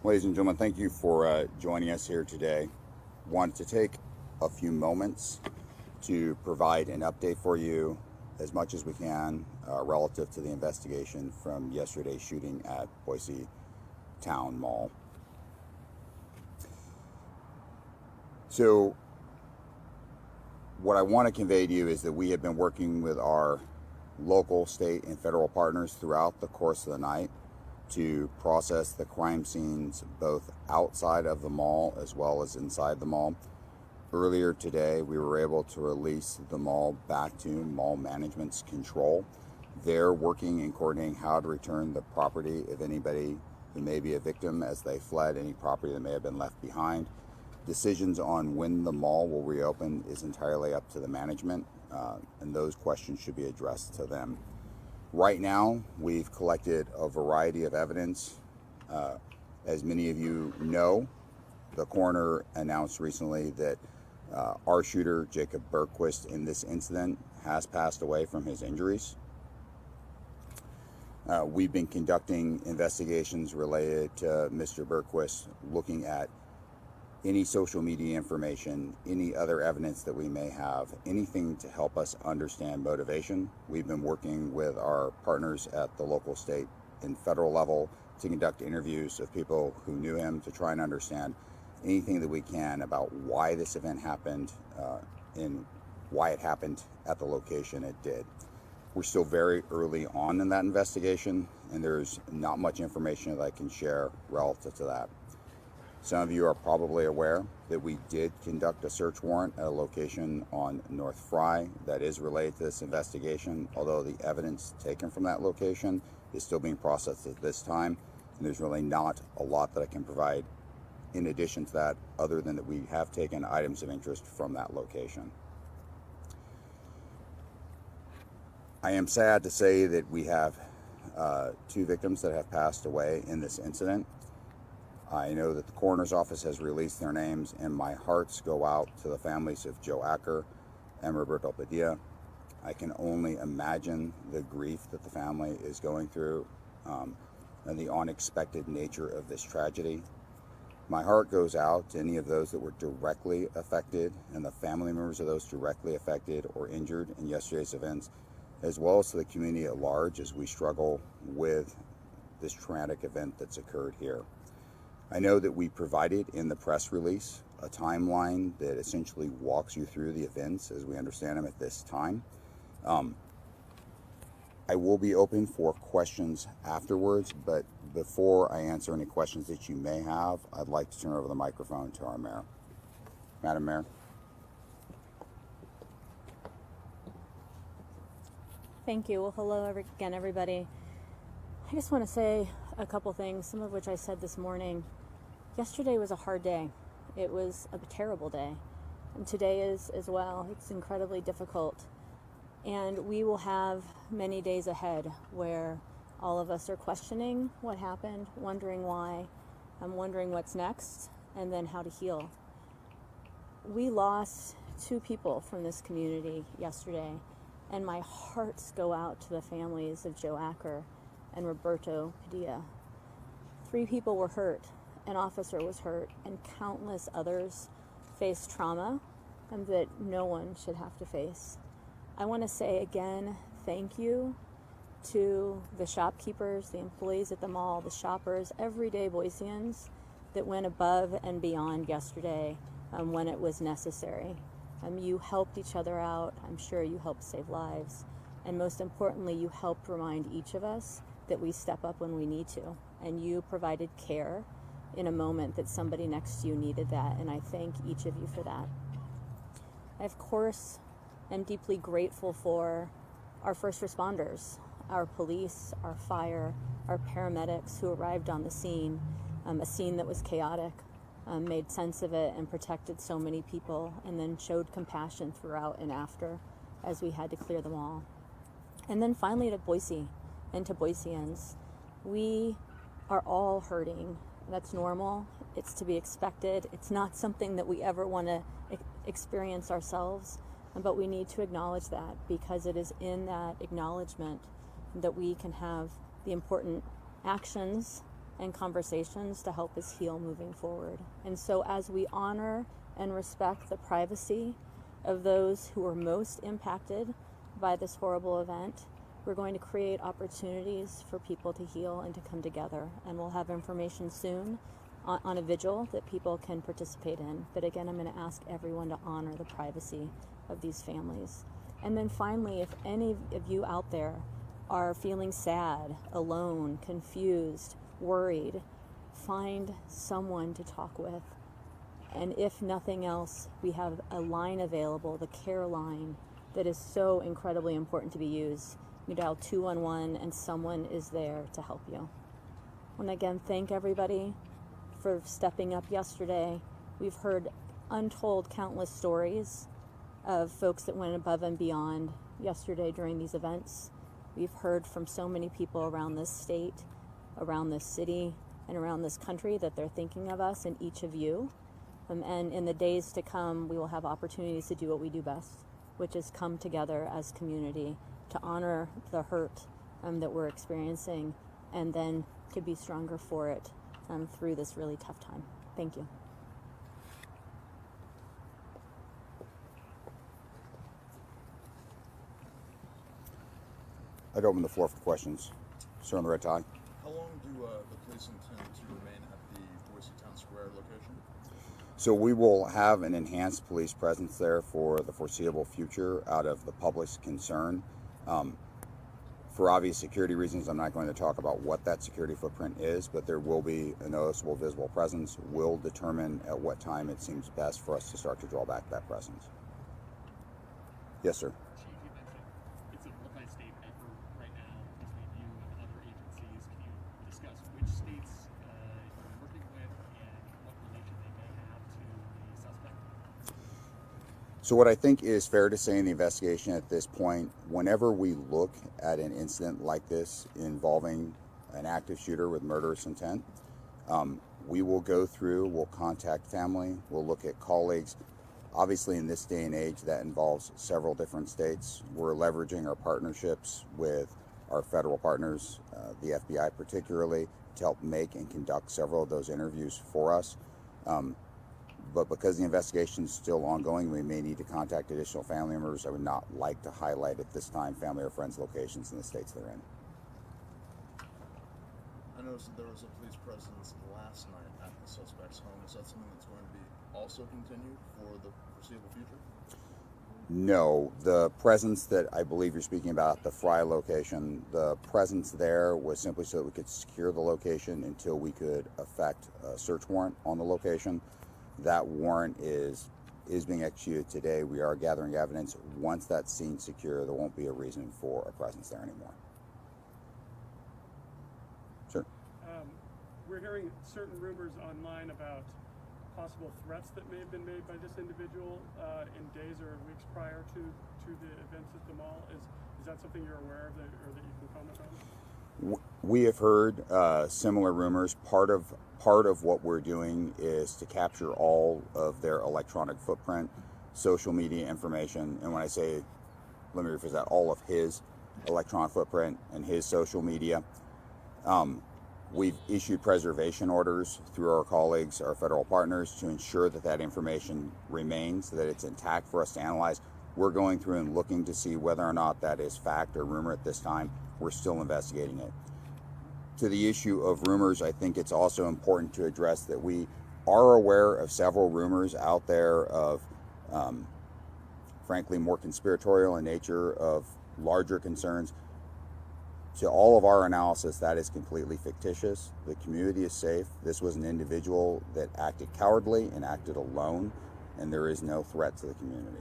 Ladies and gentlemen, thank you for joining us here today. Wanted to take a few moments to provide an update for you as much as we can relative to the investigation from yesterday's shooting at Boise Towne Mall. So what I want to convey to you is that we have been working with our local, state, and federal partners throughout the course of the night to process the crime scenes both outside of the mall as well as inside the mall. Earlier today, we were able to release the mall back to mall management's control. They're working and coordinating how to return the property of anybody who may be a victim as they fled, any property that may have been left behind. Decisions on when the mall will reopen is entirely up to the management, and those questions should be addressed to them. Right now, we've collected a variety of evidence. As many of you know, the coroner announced recently that our shooter, Jacob Bergquist, in this incident has passed away from his injuries. We've been conducting investigations related to Mr. Bergquist, looking at any social media information, any other evidence that we may have, anything to help us understand motivation. We've been working with our partners at the local, state, and federal level to conduct interviews of people who knew him to try and understand anything that we can about why this event happened and why it happened at the location it did. We're still very early on in that investigation, and there's not much information that I can share relative to that. Some of you are probably aware that we did conduct a search warrant at a location on North Fry that is related to this investigation, although the evidence taken from that location is still being processed at this time, and there's really not a lot that I can provide in addition to that, other than that we have taken items of interest from that location. I am sad to say that we have two victims that have passed away in this incident. I know that the coroner's office has released their names, and my hearts go out to the families of Jo Acker and Roberto Padilla. I can only imagine the grief that the family is going through and the unexpected nature of this tragedy. My heart goes out to any of those that were directly affected and the family members of those directly affected or injured in yesterday's events, as well as to the community at large as we struggle with this traumatic event that's occurred here. I know that we provided in the press release a timeline that essentially walks you through the events as we understand them at this time. I will be open for questions afterwards, but before I answer any questions that you may have, I'd like to turn over the microphone to our mayor. Madam Mayor. Thank you. Well, hello again, everybody. I just want to say a couple things, some of which I said this morning. Yesterday was a hard day. It was a terrible day. And today is as well. It's incredibly difficult. And we will have many days ahead where all of us are questioning what happened, wondering why, wondering what's next, and then how to heal. We lost two people from this community yesterday, and my hearts go out to the families of Jo Acker and Roberto Padilla. 3 people were hurt. An officer was hurt, and countless others faced trauma that no one should have to face. I want to say again, thank you to the shopkeepers, the employees at the mall, the shoppers, everyday Boiseans that went above and beyond yesterday when it was necessary. You helped each other out. I'm sure you helped save lives. And most importantly, you helped remind each of us that we step up when we need to. And you provided care in a moment that somebody next to you needed that, and I thank each of you for that. I, of course, am deeply grateful for our first responders, our police, our fire, our paramedics who arrived on the scene, a scene that was chaotic, made sense of it and protected so many people, and then showed compassion throughout and after as we had to clear them all. And then finally to Boise and to Boiseans. We are all hurting. That's normal. It's to be expected. It's not something that we ever want to experience ourselves, but we need to acknowledge that, because it is in that acknowledgement that we can have the important actions and conversations to help us heal moving forward. And so as we honor and respect the privacy of those who are most impacted by this horrible event, we're going to create opportunities for people to heal and to come together. And we'll have information soon on a vigil that people can participate in. But again, I'm going to ask everyone to honor the privacy of these families. And then finally, if any of you out there are feeling sad, alone, confused, worried, find someone to talk with. And if nothing else, we have a line available, the care line, that is so incredibly important to be used. You dial 211 and someone is there to help you. I want to again thank everybody for stepping up yesterday. We've heard untold countless stories of folks that went above and beyond yesterday during these events. We've heard from so many people around this state, around this city, and around this country that they're thinking of us and each of you. And in the days to come, we will have opportunities to do what we do best, which is come together as community to honor the hurt that we're experiencing and then to be stronger for it through this really tough time. Thank you. I'd open the floor for questions. Sir on the red tie. How long do the police intend to remain at the Boise Towne Square location? So we will have an enhanced police presence there for the foreseeable future out of the public's concern. For obvious security reasons, I'm not going to talk about what that security footprint is, but there will be a noticeable visible presence. We'll determine at what time it seems best for us to start to draw back that presence. Yes, sir. Chief, you mentioned it's a multi-state effort right now between you and other agencies. Can you discuss which states you're working with and what relation they may have to the suspect? So what I think is fair to say in the investigation at this point, whenever we look at an incident like this involving an active shooter with murderous intent, we will go through, we'll contact family, we'll look at colleagues. Obviously, in this day and age, that involves several different states. We're leveraging our partnerships with our federal partners, the FBI particularly, to help make and conduct several of those interviews for us. But because the investigation is still ongoing, we may need to contact additional family members. I would not like to highlight at this time family or friends' locations in the states they're in. I noticed that there was a police presence last night at the suspect's home. Is that something that's going to be also continued for the foreseeable future? No, the presence that I believe you're speaking about, the Fry location, the presence there was simply so that we could secure the location until we could effect a search warrant on the location. That warrant is being executed today. We are gathering evidence. Once that's seen secure, there won't be a reason for a presence there anymore. Sure. We're hearing certain rumors online about possible threats that may have been made by this individual in days or weeks prior to the events at the mall. Is that something you're aware of or that you can comment on? We have heard similar rumors. Part of what we're doing is to capture all of their electronic footprint, social media information, and when I say, let me rephrase that, all of his electronic footprint and his social media. We've issued preservation orders through our colleagues, our federal partners, to ensure that that information remains, that it's intact for us to analyze. We're going through and looking to see whether or not that is fact or rumor at this time. We're still investigating it. To the issue of rumors, I think it's also important to address that we are aware of several rumors out there of, frankly, more conspiratorial in nature, of larger concerns. To all of our analysis, that is completely fictitious. The community is safe. This was an individual that acted cowardly and acted alone, and there is no threat to the community.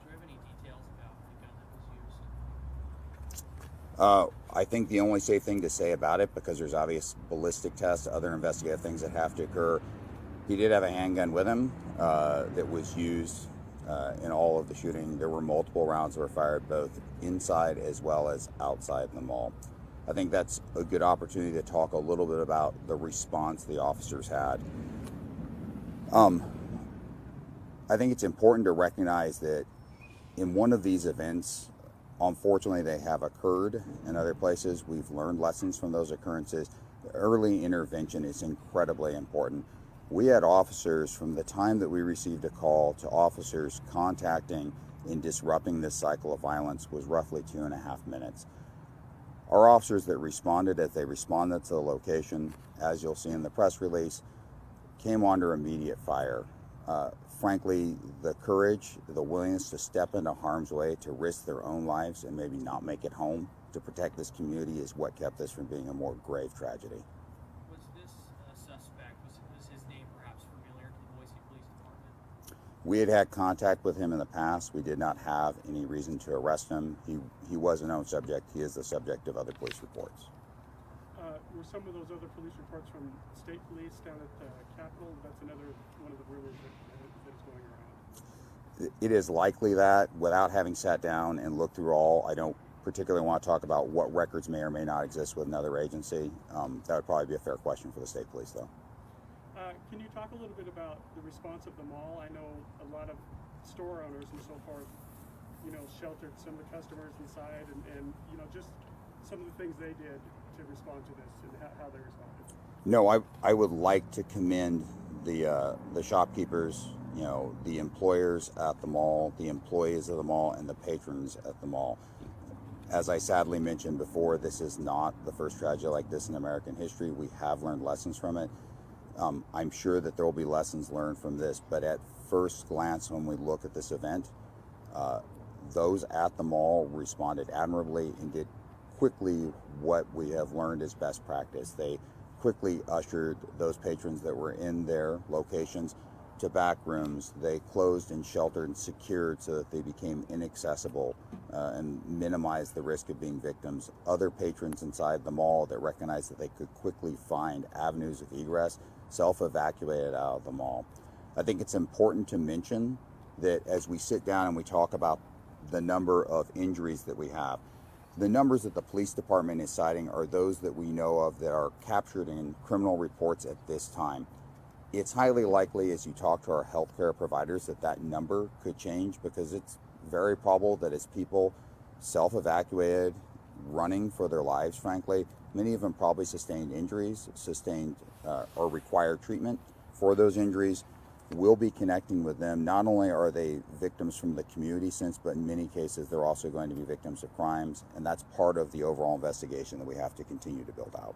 Do you have any details about the gun that was used? I think the only safe thing to say about it, because there's obvious ballistic tests, other investigative things that have to occur, he did have a handgun with him that was used in all of the shooting. There were multiple rounds that were fired both inside as well as outside the mall. I think that's a good opportunity to talk a little bit about the response the officers had. I think it's important to recognize that in one of these events, Unfortunately, they have occurred in other places. We've learned lessons from those occurrences. Early intervention is incredibly important. We had officers from the time that we received a call to officers contacting and disrupting this cycle of violence was roughly 2.5 minutes. Our officers that responded, as they responded to the location, as you'll see in the press release, came under immediate fire. Frankly, the courage, the willingness to step into harm's way, to risk their own lives and maybe not make it home to protect this community is what kept this from being a more grave tragedy. Was this suspect, was his name perhaps familiar to the Boise Police Department? We had contact with him in the past. We did not have any reason to arrest him. He was a known subject. He is the subject of other police reports. Were some of those other police reports from state police down at the Capitol? That's another one of the rumors that's going around. It is likely that, without having sat down and looked through all, I don't particularly want to talk about what records may or may not exist with another agency. That would probably be a fair question for the state police, though. Can you talk a little bit about the response of the mall? I know a lot of store owners and so forth, sheltered some of the customers inside and just some of the things they did to respond to this and how they responded. No, I would like to commend the shopkeepers, the employers at the mall, the employees of the mall, and the patrons at the mall. As I sadly mentioned before, this is not the first tragedy like this in American history. We have learned lessons from it. I'm sure that there will be lessons learned from this, but at first glance, when we look at this event, those at the mall responded admirably and did quickly what we have learned is best practice. They quickly ushered those patrons that were in their locations to back rooms. They closed and sheltered and secured so that they became inaccessible and minimized the risk of being victims. Other patrons inside the mall that recognized that they could quickly find avenues of egress self-evacuated out of the mall. I think it's important to mention that as we sit down and we talk about the number of injuries that we have, the numbers that the police department is citing are those that we know of that are captured in criminal reports at this time. It's highly likely, as you talk to our healthcare providers, that number could change, because it's very probable that as people self-evacuated, running for their lives, frankly, many of them probably sustained injuries, or required treatment for those injuries. We'll be connecting with them. Not only are they victims from the community sense, but in many cases they're also going to be victims of crimes, and that's part of the overall investigation that we have to continue to build out.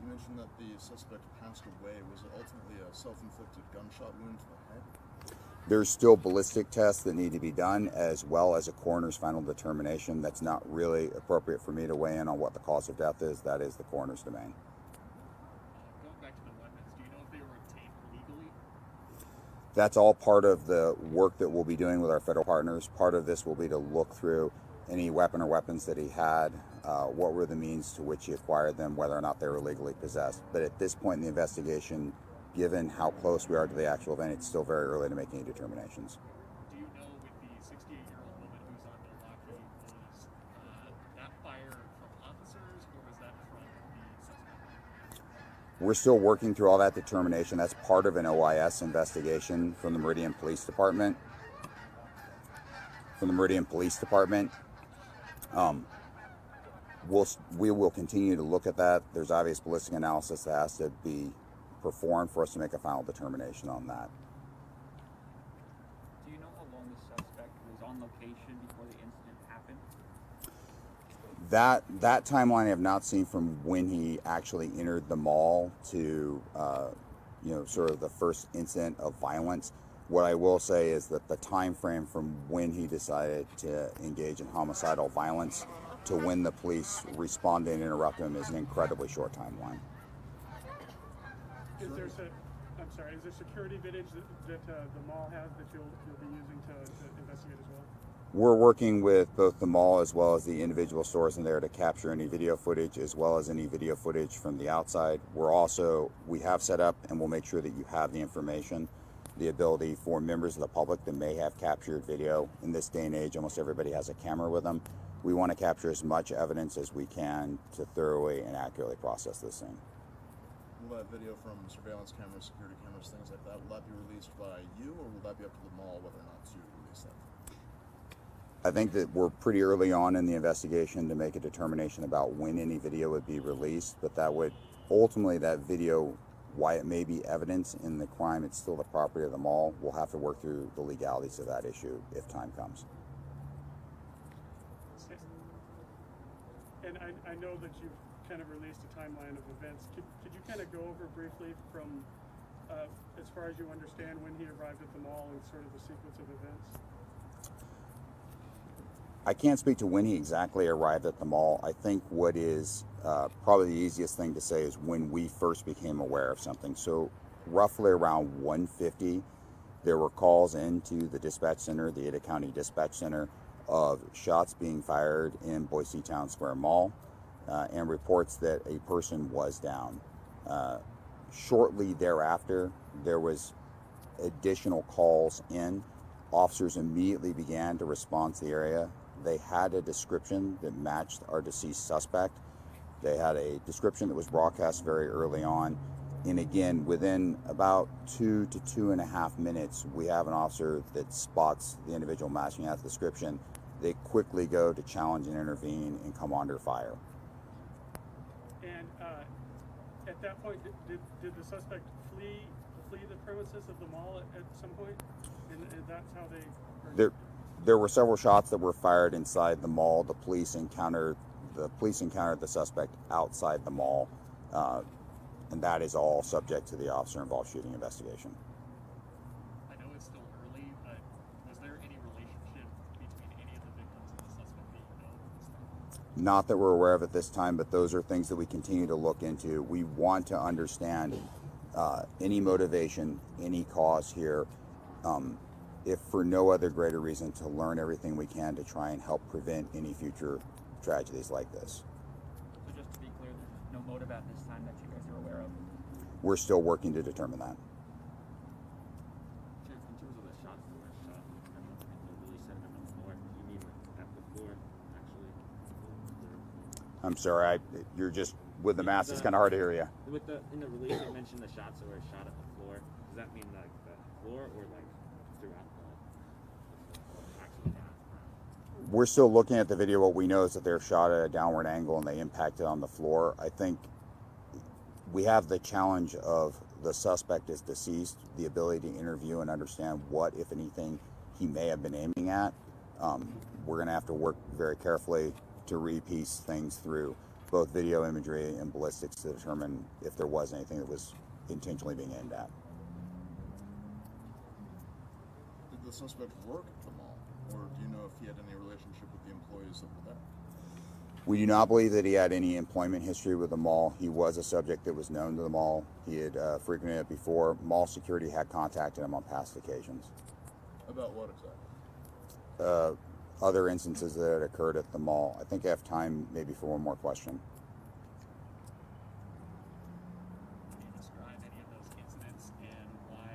You mentioned that the suspect passed away. Was it ultimately a self-inflicted gunshot wound to the head? There's still ballistic tests that need to be done, as well as a coroner's final determination. That's not really appropriate for me to weigh in on what the cause of death is. That is the coroner's domain. Going back to the weapons, do you know if they were obtained legally? That's all part of the work that we'll be doing with our federal partners. Part of this will be to look through any weapon or weapons that he had, what were the means to which he acquired them, whether or not they were legally possessed. But at this point in the investigation, given how close we are to the actual event, it's still very early to make any determinations. Do you know with the 68-year-old woman who's on Milwaukee, was that fire from officers or was that from the suspect? We're still working through all that determination. That's part of an OIS investigation from the Meridian Police Department. We will continue to look at that. There's obvious ballistic analysis that has to be performed for us to make a final determination on that. Do you know how long the suspect was on location before the incident happened? That timeline I have not seen from when he actually entered the mall to sort of the first incident of violence. What I will say is that the time frame from when he decided to engage in homicidal violence to when the police responded and interrupted him is an incredibly short timeline. Is there security footage that the mall has that you'll be using to investigate as well? We're working with both the mall as well as the individual stores in there to capture any video footage as well as any video footage from the outside. We have set up, and we'll make sure that you have the information, the ability for members of the public that may have captured video. In this day and age, almost everybody has a camera with them. We want to capture as much evidence as we can to thoroughly and accurately process this thing. Will that video from surveillance cameras, security cameras, things like that, will that be released by you, or will that be up to the mall whether or not to release that? I think that we're pretty early on in the investigation to make a determination about when any video would be released, but that would ultimately, that video, why it may be evidence in the crime, it's still the property of the mall. We'll have to work through the legalities of that issue if time comes. And I know that you've kind of released a timeline of events. Could you kind of go over briefly from, as far as you understand, when he arrived at the mall and sort of the sequence of events? I can't speak to when he exactly arrived at the mall. I think what is probably the easiest thing to say is when we first became aware of something. So roughly around 1:50, there were calls into the dispatch center, the Idaho County Dispatch Center, of shots being fired in Boise Towne Square Mall, and reports that a person was down. Shortly thereafter, there was additional calls in. Officers immediately began to respond to the area. They had a description that matched our deceased suspect. They had a description that was broadcast very early on. And again, within about 2 to 2.5 minutes, we have an officer that spots the individual matching that description. They quickly go to challenge and intervene and come under fire. And at that point, did the suspect flee the premises of the mall at some point? And that's how they... There were several shots that were fired inside the mall. The police encountered the suspect outside the mall, and that is all subject to the officer-involved shooting investigation. I know it's still early, but was there any relationship between any of the victims and the suspect that you know at this time? Not that we're aware of at this time, but those are things that we continue to look into. We want to understand any motivation, any cause here, if for no other greater reason, to learn everything we can to try and help prevent any future tragedies like this. So just to be clear, there's no motive at this time that you guys are aware of? We're still working to determine that. Sheriff, in terms of the shots that were shot, I don't think they really said them on the floor. You mean like at the floor, actually? I'm sorry, you're just, with the mask, it's kind of hard to hear you. In the release, it mentioned the shots that were shot at the floor. Does that mean like the floor or like throughout the actually down? We're still looking at the video. What we know is that they're shot at a downward angle and they impacted on the floor. I think we have the challenge of the suspect is deceased, the ability to interview and understand what, if anything, he may have been aiming at. We're going to have to work very carefully to repiece things through both video imagery and ballistics to determine if there was anything that was intentionally being aimed at. Did the suspect work at the mall, or do you know if he had any relationship with the employees that were there? We do not believe that he had any employment history with the mall. He was a subject that was known to the mall. He had frequented it before. Mall security had contacted him on past occasions. About what exactly? Other instances that had occurred at the mall. I think I have time maybe for one more question. Can you describe any of those incidents and why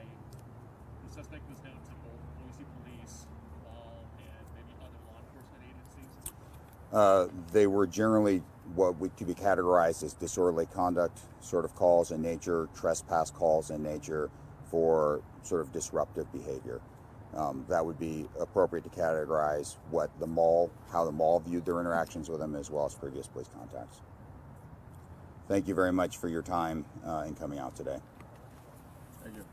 the suspect was known to both Boise police, mall, and maybe other law enforcement agencies? They were generally what could be categorized as disorderly conduct sort of calls in nature, trespass calls in nature for sort of disruptive behavior. That would be appropriate to categorize what the mall, how the mall viewed their interactions with them, as well as previous police contacts. Thank you very much for your time in coming out today. Thank you.